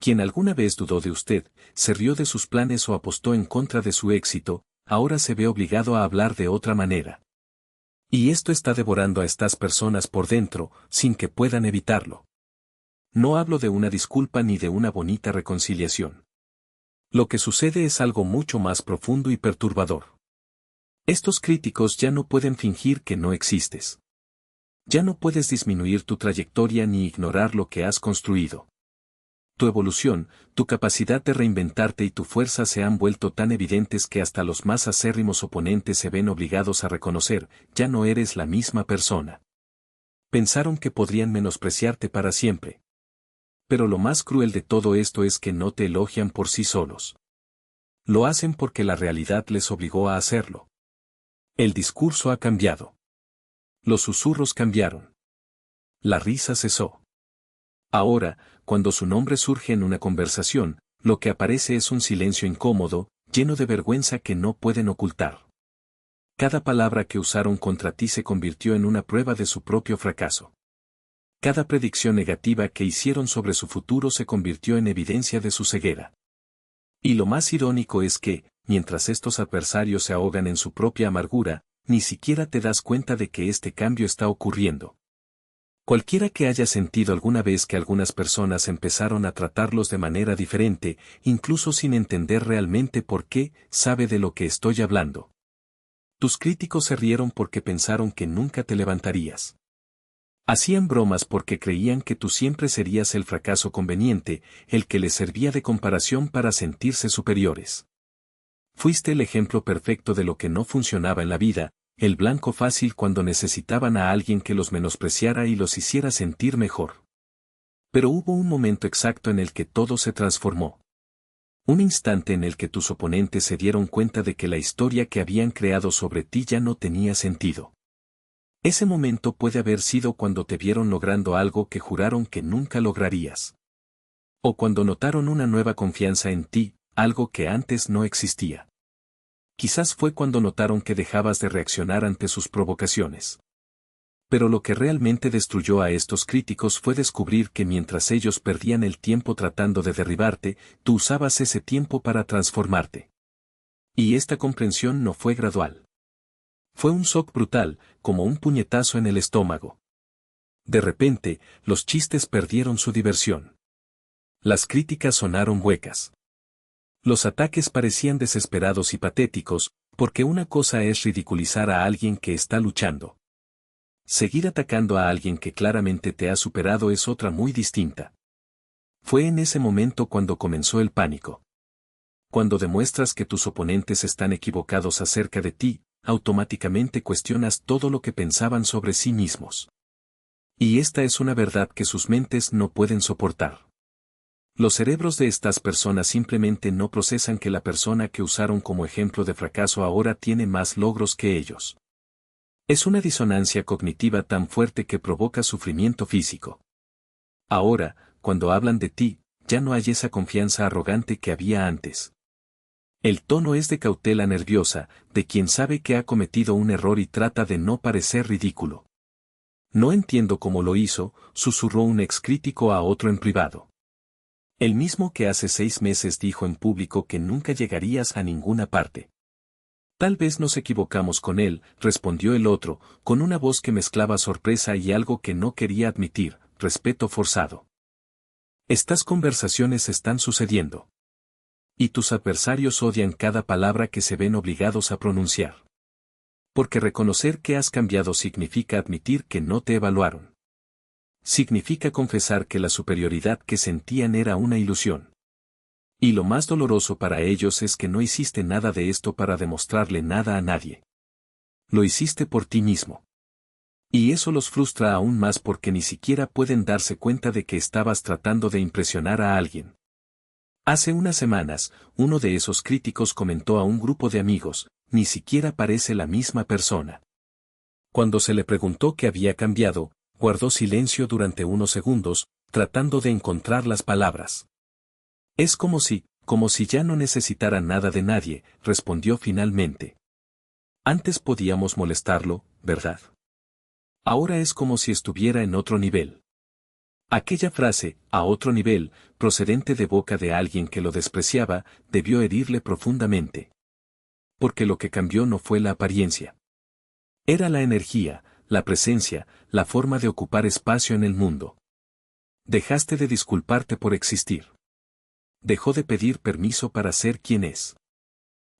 Quien alguna vez dudó de usted, se rió de sus planes o apostó en contra de su éxito, ahora se ve obligado a hablar de otra manera. Y esto está devorando a estas personas por dentro, sin que puedan evitarlo. No hablo de una disculpa ni de una bonita reconciliación. Lo que sucede es algo mucho más profundo y perturbador. Estos críticos ya no pueden fingir que no existes. Ya no puedes disminuir tu trayectoria ni ignorar lo que has construido. Tu evolución, tu capacidad de reinventarte y tu fuerza se han vuelto tan evidentes que hasta los más acérrimos oponentes se ven obligados a reconocer, ya no eres la misma persona. Pensaron que podrían menospreciarte para siempre. Pero lo más cruel de todo esto es que no te elogian por sí solos. Lo hacen porque la realidad les obligó a hacerlo. El discurso ha cambiado. Los susurros cambiaron. La risa cesó. Ahora, cuando su nombre surge en una conversación, lo que aparece es un silencio incómodo, lleno de vergüenza que no pueden ocultar. Cada palabra que usaron contra ti se convirtió en una prueba de su propio fracaso. Cada predicción negativa que hicieron sobre su futuro se convirtió en evidencia de su ceguera. Y lo más irónico es que, mientras estos adversarios se ahogan en su propia amargura, ni siquiera te das cuenta de que este cambio está ocurriendo. Cualquiera que haya sentido alguna vez que algunas personas empezaron a tratarlos de manera diferente, incluso sin entender realmente por qué, sabe de lo que estoy hablando. Tus críticos se rieron porque pensaron que nunca te levantarías. Hacían bromas porque creían que tú siempre serías el fracaso conveniente, el que les servía de comparación para sentirse superiores. Fuiste el ejemplo perfecto de lo que no funcionaba en la vida, el blanco fácil cuando necesitaban a alguien que los menospreciara y los hiciera sentir mejor. Pero hubo un momento exacto en el que todo se transformó. Un instante en el que tus oponentes se dieron cuenta de que la historia que habían creado sobre ti ya no tenía sentido. Ese momento puede haber sido cuando te vieron logrando algo que juraron que nunca lograrías. O cuando notaron una nueva confianza en ti, algo que antes no existía. Quizás fue cuando notaron que dejabas de reaccionar ante sus provocaciones. Pero lo que realmente destruyó a estos críticos fue descubrir que mientras ellos perdían el tiempo tratando de derribarte, tú usabas ese tiempo para transformarte. Y esta comprensión no fue gradual. Fue un shock brutal, como un puñetazo en el estómago. De repente, los chistes perdieron su diversión. Las críticas sonaron huecas. Los ataques parecían desesperados y patéticos, porque una cosa es ridiculizar a alguien que está luchando. Seguir atacando a alguien que claramente te ha superado es otra muy distinta. Fue en ese momento cuando comenzó el pánico. Cuando demuestras que tus oponentes están equivocados acerca de ti, automáticamente cuestionas todo lo que pensaban sobre sí mismos. Y esta es una verdad que sus mentes no pueden soportar. Los cerebros de estas personas simplemente no procesan que la persona que usaron como ejemplo de fracaso ahora tiene más logros que ellos. Es una disonancia cognitiva tan fuerte que provoca sufrimiento físico. Ahora, cuando hablan de ti, ya no hay esa confianza arrogante que había antes. El tono es de cautela nerviosa, de quien sabe que ha cometido un error y trata de no parecer ridículo. No entiendo cómo lo hizo, susurró un ex crítico a otro en privado. El mismo que hace 6 meses dijo en público que nunca llegarías a ninguna parte. Tal vez nos equivocamos con él, respondió el otro, con una voz que mezclaba sorpresa y algo que no quería admitir, respeto forzado. Estas conversaciones están sucediendo. Y tus adversarios odian cada palabra que se ven obligados a pronunciar. Porque reconocer que has cambiado significa admitir que no te evaluaron. Significa confesar que la superioridad que sentían era una ilusión. Y lo más doloroso para ellos es que no hiciste nada de esto para demostrarle nada a nadie. Lo hiciste por ti mismo. Y eso los frustra aún más porque ni siquiera pueden darse cuenta de que estabas tratando de impresionar a alguien. Hace unas semanas, uno de esos críticos comentó a un grupo de amigos, ni siquiera parece la misma persona. Cuando se le preguntó qué había cambiado, guardó silencio durante unos segundos, tratando de encontrar las palabras. Es como si ya no necesitara nada de nadie, respondió finalmente. Antes podíamos molestarlo, ¿verdad? Ahora es como si estuviera en otro nivel. Aquella frase, a otro nivel, procedente de boca de alguien que lo despreciaba, debió herirle profundamente. Porque lo que cambió no fue la apariencia. Era la energía, la presencia, la forma de ocupar espacio en el mundo. Dejaste de disculparte por existir. Dejó de pedir permiso para ser quien es.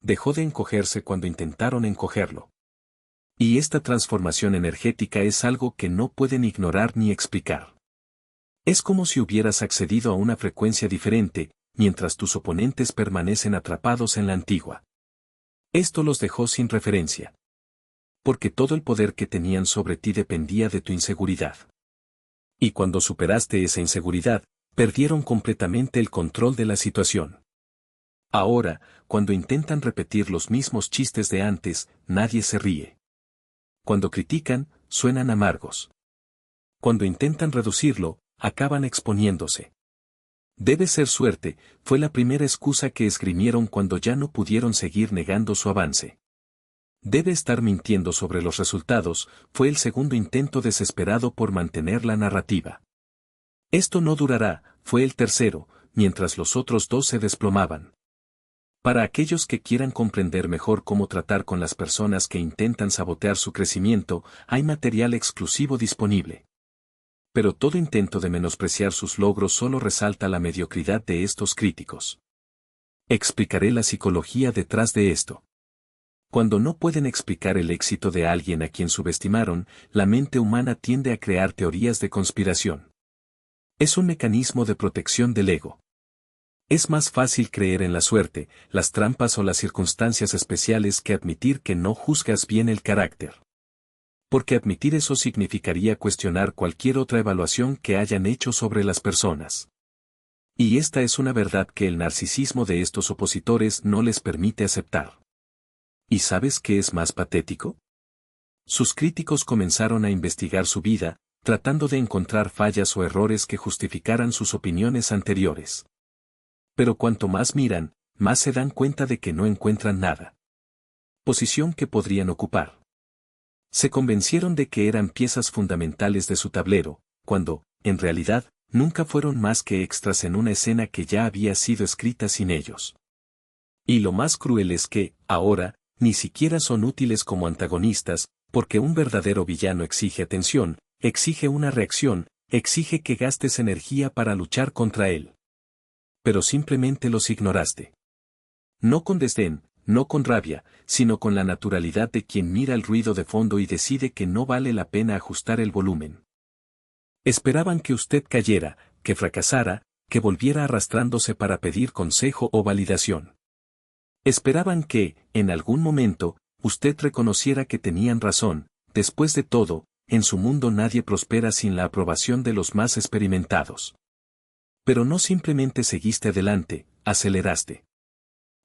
Dejó de encogerse cuando intentaron encogerlo. Y esta transformación energética es algo que no pueden ignorar ni explicar. Es como si hubieras accedido a una frecuencia diferente, mientras tus oponentes permanecen atrapados en la antigua. Esto los dejó sin referencia. Porque todo el poder que tenían sobre ti dependía de tu inseguridad. Y cuando superaste esa inseguridad, perdieron completamente el control de la situación. Ahora, cuando intentan repetir los mismos chistes de antes, nadie se ríe. Cuando critican, suenan amargos. Cuando intentan reducirlo, acaban exponiéndose. Debe ser suerte, fue la primera excusa que esgrimieron cuando ya no pudieron seguir negando su avance. Debe estar mintiendo sobre los resultados, fue el segundo intento desesperado por mantener la narrativa. Esto no durará, fue el tercero, mientras los otros dos se desplomaban. Para aquellos que quieran comprender mejor cómo tratar con las personas que intentan sabotear su crecimiento, hay material exclusivo disponible. Pero todo intento de menospreciar sus logros solo resalta la mediocridad de estos críticos. Explicaré la psicología detrás de esto. Cuando no pueden explicar el éxito de alguien a quien subestimaron, la mente humana tiende a crear teorías de conspiración. Es un mecanismo de protección del ego. Es más fácil creer en la suerte, las trampas o las circunstancias especiales que admitir que no juzgas bien el carácter. Porque admitir eso significaría cuestionar cualquier otra evaluación que hayan hecho sobre las personas. Y esta es una verdad que el narcisismo de estos opositores no les permite aceptar. ¿Y sabes qué es más patético? Sus críticos comenzaron a investigar su vida, tratando de encontrar fallas o errores que justificaran sus opiniones anteriores. Pero cuanto más miran, más se dan cuenta de que no encuentran nada. Posición que podrían ocupar. Se convencieron de que eran piezas fundamentales de su tablero, cuando, en realidad, nunca fueron más que extras en una escena que ya había sido escrita sin ellos. Y lo más cruel es que, ahora, ni siquiera son útiles como antagonistas, porque un verdadero villano exige atención, exige una reacción, exige que gastes energía para luchar contra él. Pero simplemente los ignoraste. No con desdén, no con rabia, sino con la naturalidad de quien mira el ruido de fondo y decide que no vale la pena ajustar el volumen. Esperaban que usted cayera, que fracasara, que volviera arrastrándose para pedir consejo o validación. Esperaban que, en algún momento, usted reconociera que tenían razón. Después de todo, en su mundo nadie prospera sin la aprobación de los más experimentados. Pero no simplemente seguiste adelante, aceleraste.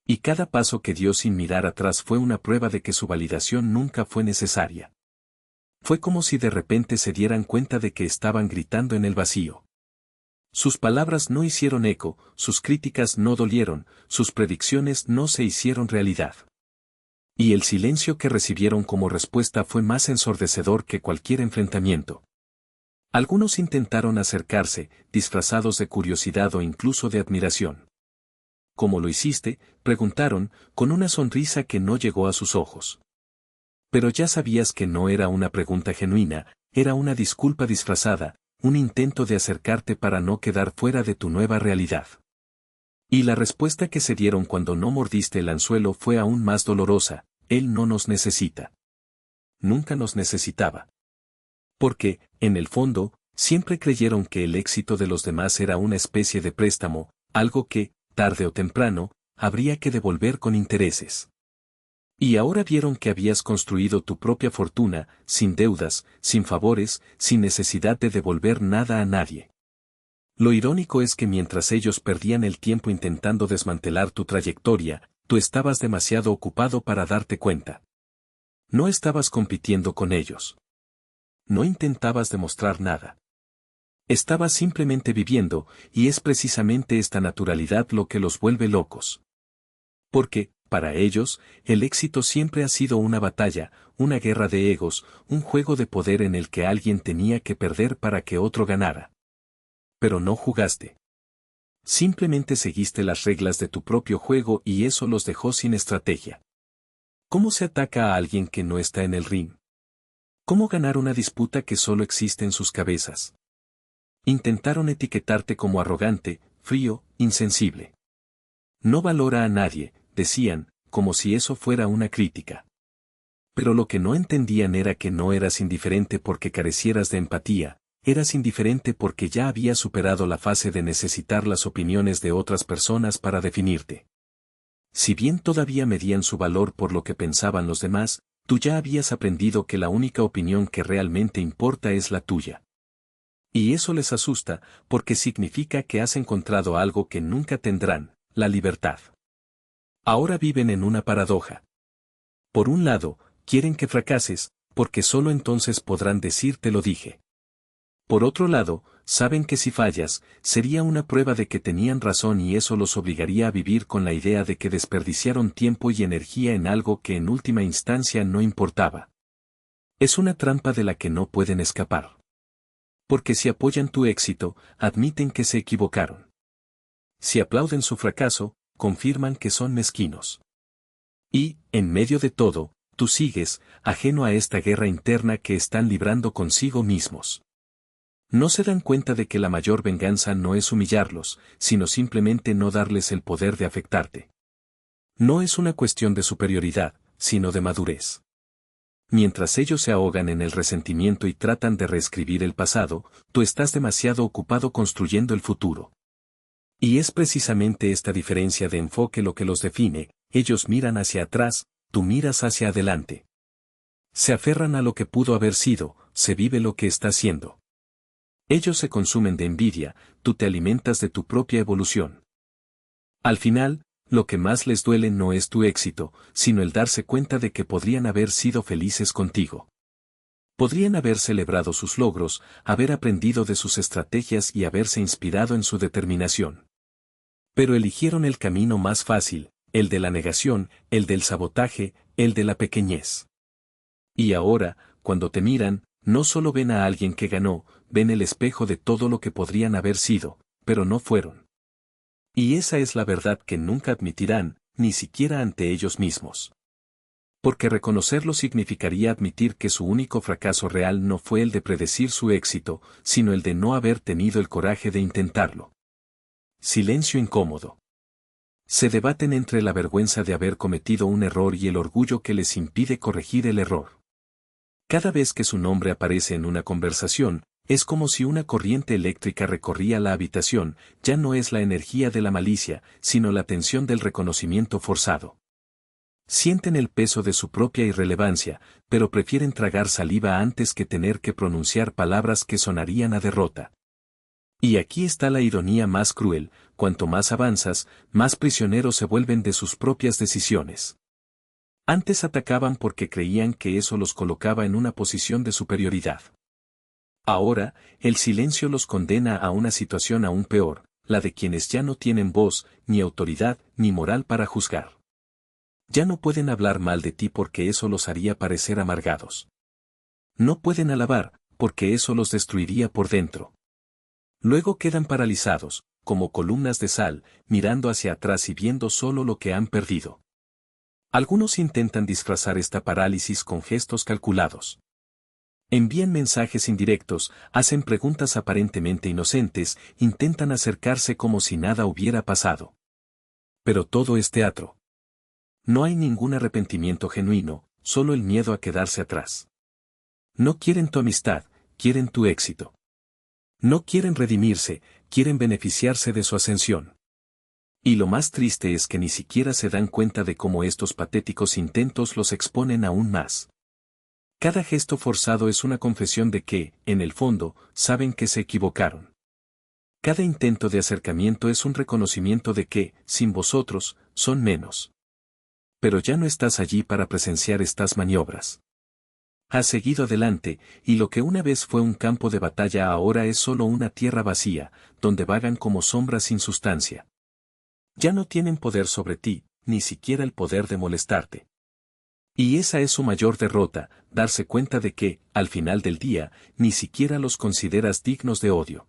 Y cada paso que dio sin mirar atrás fue una prueba de que su validación nunca fue necesaria. Fue como si de repente se dieran cuenta de que estaban gritando en el vacío. Sus palabras no hicieron eco, sus críticas no dolieron, sus predicciones no se hicieron realidad. Y el silencio que recibieron como respuesta fue más ensordecedor que cualquier enfrentamiento. Algunos intentaron acercarse, disfrazados de curiosidad o incluso de admiración. ¿Cómo lo hiciste?, preguntaron, con una sonrisa que no llegó a sus ojos. Pero ya sabías que no era una pregunta genuina, era una disculpa disfrazada, un intento de acercarte para no quedar fuera de tu nueva realidad. Y la respuesta que se dieron cuando no mordiste el anzuelo fue aún más dolorosa: él no nos necesita. Nunca nos necesitaba. Porque, en el fondo, siempre creyeron que el éxito de los demás era una especie de préstamo, algo que, tarde o temprano, habría que devolver con intereses. Y ahora vieron que habías construido tu propia fortuna, sin deudas, sin favores, sin necesidad de devolver nada a nadie. Lo irónico es que mientras ellos perdían el tiempo intentando desmantelar tu trayectoria, tú estabas demasiado ocupado para darte cuenta. No estabas compitiendo con ellos. No intentabas demostrar nada. Estabas simplemente viviendo, y es precisamente esta naturalidad lo que los vuelve locos. Porque, para ellos, el éxito siempre ha sido una batalla, una guerra de egos, un juego de poder en el que alguien tenía que perder para que otro ganara. Pero no jugaste. Simplemente seguiste las reglas de tu propio juego y eso los dejó sin estrategia. ¿Cómo se ataca a alguien que no está en el ring? ¿Cómo ganar una disputa que solo existe en sus cabezas? Intentaron etiquetarte como arrogante, frío, insensible. No valora a nadie, decían, como si eso fuera una crítica. Pero lo que no entendían era que no eras indiferente porque carecieras de empatía, eras indiferente porque ya habías superado la fase de necesitar las opiniones de otras personas para definirte. Si bien todavía medían su valor por lo que pensaban los demás, tú ya habías aprendido que la única opinión que realmente importa es la tuya. Y eso les asusta, porque significa que has encontrado algo que nunca tendrán, la libertad. Ahora viven en una paradoja. Por un lado, quieren que fracases, porque solo entonces podrán decir te lo dije. Por otro lado, saben que si fallas, sería una prueba de que tenían razón y eso los obligaría a vivir con la idea de que desperdiciaron tiempo y energía en algo que en última instancia no importaba. Es una trampa de la que no pueden escapar. Porque si apoyan tu éxito, admiten que se equivocaron. Si aplauden su fracaso, confirman que son mezquinos. Y, en medio de todo, tú sigues, ajeno a esta guerra interna que están librando consigo mismos. No se dan cuenta de que la mayor venganza no es humillarlos, sino simplemente no darles el poder de afectarte. No es una cuestión de superioridad, sino de madurez. Mientras ellos se ahogan en el resentimiento y tratan de reescribir el pasado, tú estás demasiado ocupado construyendo el futuro. Y es precisamente esta diferencia de enfoque lo que los define, ellos miran hacia atrás, tú miras hacia adelante. Se aferran a lo que pudo haber sido, se vive lo que está siendo. Ellos se consumen de envidia, tú te alimentas de tu propia evolución. Al final, lo que más les duele no es tu éxito, sino el darse cuenta de que podrían haber sido felices contigo. Podrían haber celebrado sus logros, haber aprendido de sus estrategias y haberse inspirado en su determinación. Pero eligieron el camino más fácil, el de la negación, el del sabotaje, el de la pequeñez. Y ahora, cuando te miran, no solo ven a alguien que ganó, ven el espejo de todo lo que podrían haber sido, pero no fueron. Y esa es la verdad que nunca admitirán, ni siquiera ante ellos mismos. Porque reconocerlo significaría admitir que su único fracaso real no fue el de predecir su éxito, sino el de no haber tenido el coraje de intentarlo. Silencio incómodo. Se debaten entre la vergüenza de haber cometido un error y el orgullo que les impide corregir el error. Cada vez que su nombre aparece en una conversación, es como si una corriente eléctrica recorría la habitación, ya no es la energía de la malicia, sino la tensión del reconocimiento forzado. Sienten el peso de su propia irrelevancia, pero prefieren tragar saliva antes que tener que pronunciar palabras que sonarían a derrota. Y aquí está la ironía más cruel, cuanto más avanzas, más prisioneros se vuelven de sus propias decisiones. Antes atacaban porque creían que eso los colocaba en una posición de superioridad. Ahora, el silencio los condena a una situación aún peor, la de quienes ya no tienen voz, ni autoridad, ni moral para juzgar. Ya no pueden hablar mal de ti porque eso los haría parecer amargados. No pueden alabar, porque eso los destruiría por dentro. Luego quedan paralizados, como columnas de sal, mirando hacia atrás y viendo solo lo que han perdido. Algunos intentan disfrazar esta parálisis con gestos calculados. Envían mensajes indirectos, hacen preguntas aparentemente inocentes, intentan acercarse como si nada hubiera pasado. Pero todo es teatro. No hay ningún arrepentimiento genuino, solo el miedo a quedarse atrás. No quieren tu amistad, quieren tu éxito. No quieren redimirse, quieren beneficiarse de su ascensión. Y lo más triste es que ni siquiera se dan cuenta de cómo estos patéticos intentos los exponen aún más. Cada gesto forzado es una confesión de que, en el fondo, saben que se equivocaron. Cada intento de acercamiento es un reconocimiento de que, sin vosotros, son menos. Pero ya no estás allí para presenciar estas maniobras. Has seguido adelante, y lo que una vez fue un campo de batalla ahora es solo una tierra vacía, donde vagan como sombras sin sustancia. Ya no tienen poder sobre ti, ni siquiera el poder de molestarte. Y esa es su mayor derrota, darse cuenta de que, al final del día, ni siquiera los consideras dignos de odio.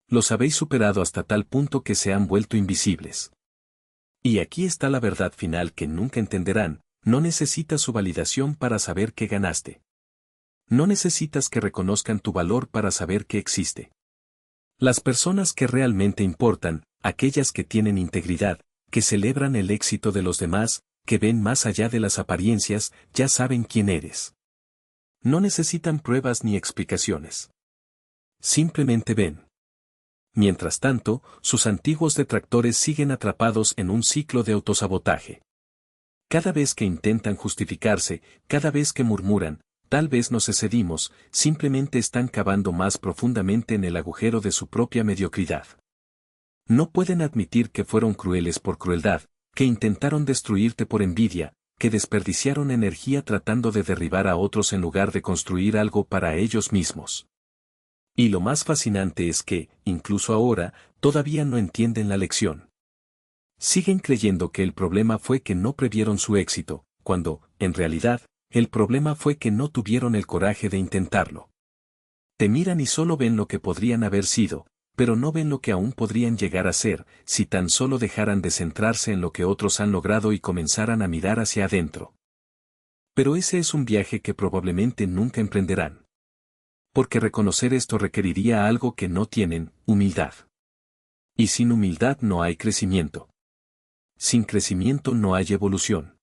Los habéis superado hasta tal punto que se han vuelto invisibles. Y aquí está la verdad final que nunca entenderán: no necesitas su validación para saber que ganaste. No necesitas que reconozcan tu valor para saber que existe. Las personas que realmente importan, aquellas que tienen integridad, que celebran el éxito de los demás, que ven más allá de las apariencias, ya saben quién eres. No necesitan pruebas ni explicaciones. Simplemente ven. Mientras tanto, sus antiguos detractores siguen atrapados en un ciclo de autosabotaje. Cada vez que intentan justificarse, cada vez que murmuran, tal vez nos excedimos, simplemente están cavando más profundamente en el agujero de su propia mediocridad. No pueden admitir que fueron crueles por crueldad, que intentaron destruirte por envidia, que desperdiciaron energía tratando de derribar a otros en lugar de construir algo para ellos mismos. Y lo más fascinante es que, incluso ahora, todavía no entienden la lección. Siguen creyendo que el problema fue que no previeron su éxito, cuando, en realidad, el problema fue que no tuvieron el coraje de intentarlo. Te miran y solo ven lo que podrían haber sido, pero no ven lo que aún podrían llegar a ser, si tan solo dejaran de centrarse en lo que otros han logrado y comenzaran a mirar hacia adentro. Pero ese es un viaje que probablemente nunca emprenderán. Porque reconocer esto requeriría algo que no tienen: humildad. Y sin humildad no hay crecimiento. Sin crecimiento no hay evolución.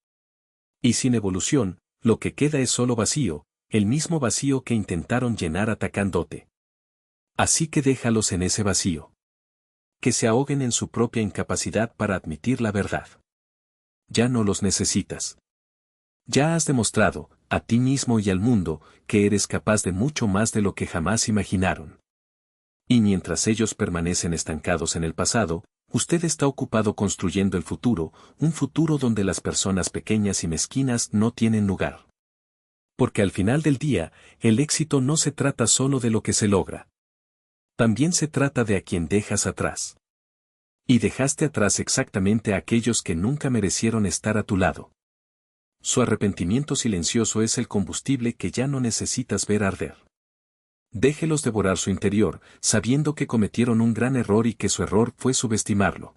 Y sin evolución, lo que queda es solo vacío, el mismo vacío que intentaron llenar atacándote. Así que déjalos en ese vacío. Que se ahoguen en su propia incapacidad para admitir la verdad. Ya no los necesitas. Ya has demostrado, a ti mismo y al mundo, que eres capaz de mucho más de lo que jamás imaginaron. Y mientras ellos permanecen estancados en el pasado, usted está ocupado construyendo el futuro, un futuro donde las personas pequeñas y mezquinas no tienen lugar. Porque al final del día, el éxito no se trata solo de lo que se logra. También se trata de a quien dejas atrás. Y dejaste atrás exactamente a aquellos que nunca merecieron estar a tu lado. Su arrepentimiento silencioso es el combustible que ya no necesitas ver arder. Déjelos devorar su interior, sabiendo que cometieron un gran error y que su error fue subestimarlo.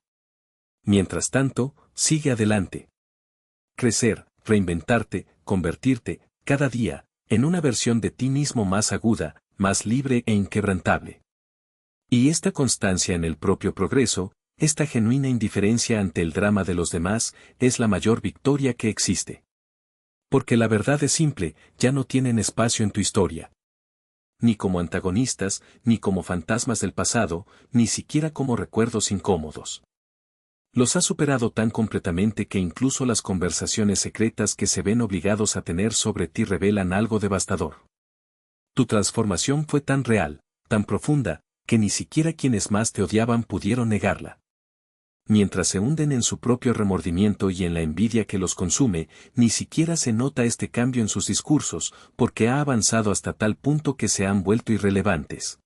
Mientras tanto, sigue adelante. Crecer, reinventarte, convertirte, cada día, en una versión de ti mismo más aguda, más libre e inquebrantable. Y esta constancia en el propio progreso, esta genuina indiferencia ante el drama de los demás, es la mayor victoria que existe. Porque la verdad es simple: ya no tienen espacio en tu historia. Ni como antagonistas, ni como fantasmas del pasado, ni siquiera como recuerdos incómodos. Los has superado tan completamente que incluso las conversaciones secretas que se ven obligados a tener sobre ti revelan algo devastador. Tu transformación fue tan real, tan profunda, que ni siquiera quienes más te odiaban pudieron negarla. Mientras se hunden en su propio remordimiento y en la envidia que los consume, ni siquiera se nota este cambio en sus discursos, porque ha avanzado hasta tal punto que se han vuelto irrelevantes.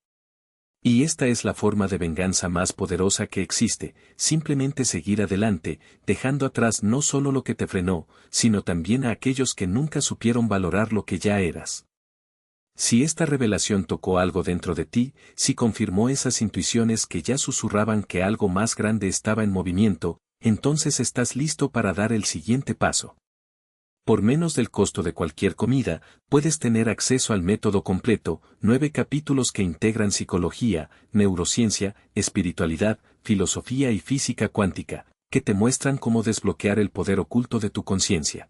Y esta es la forma de venganza más poderosa que existe: simplemente seguir adelante, dejando atrás no solo lo que te frenó, sino también a aquellos que nunca supieron valorar lo que ya eras. Si esta revelación tocó algo dentro de ti, si confirmó esas intuiciones que ya susurraban que algo más grande estaba en movimiento, entonces estás listo para dar el siguiente paso. Por menos del costo de cualquier comida, puedes tener acceso al método completo, 9 capítulos que integran psicología, neurociencia, espiritualidad, filosofía y física cuántica, que te muestran cómo desbloquear el poder oculto de tu conciencia.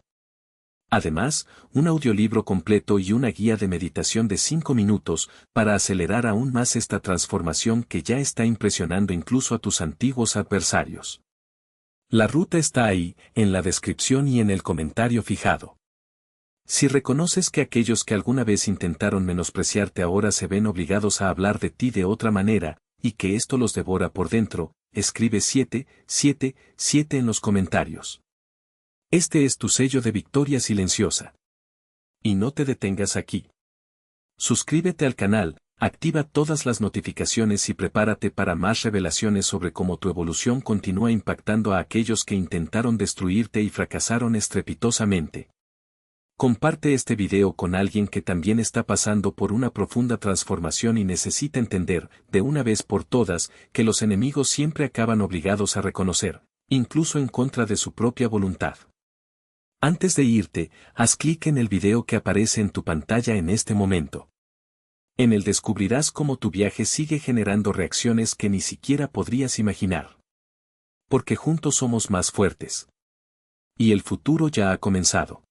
Además, un audiolibro completo y una guía de meditación de 5 minutos, para acelerar aún más esta transformación que ya está impresionando incluso a tus antiguos adversarios. La ruta está ahí, en la descripción y en el comentario fijado. Si reconoces que aquellos que alguna vez intentaron menospreciarte ahora se ven obligados a hablar de ti de otra manera, y que esto los devora por dentro, escribe 777 en los comentarios. Este es tu sello de victoria silenciosa. Y no te detengas aquí. Suscríbete al canal, activa todas las notificaciones y prepárate para más revelaciones sobre cómo tu evolución continúa impactando a aquellos que intentaron destruirte y fracasaron estrepitosamente. Comparte este video con alguien que también está pasando por una profunda transformación y necesita entender, de una vez por todas, que los enemigos siempre acaban obligados a reconocer, incluso en contra de su propia voluntad. Antes de irte, haz clic en el video que aparece en tu pantalla en este momento. En él descubrirás cómo tu viaje sigue generando reacciones que ni siquiera podrías imaginar. Porque juntos somos más fuertes. Y el futuro ya ha comenzado.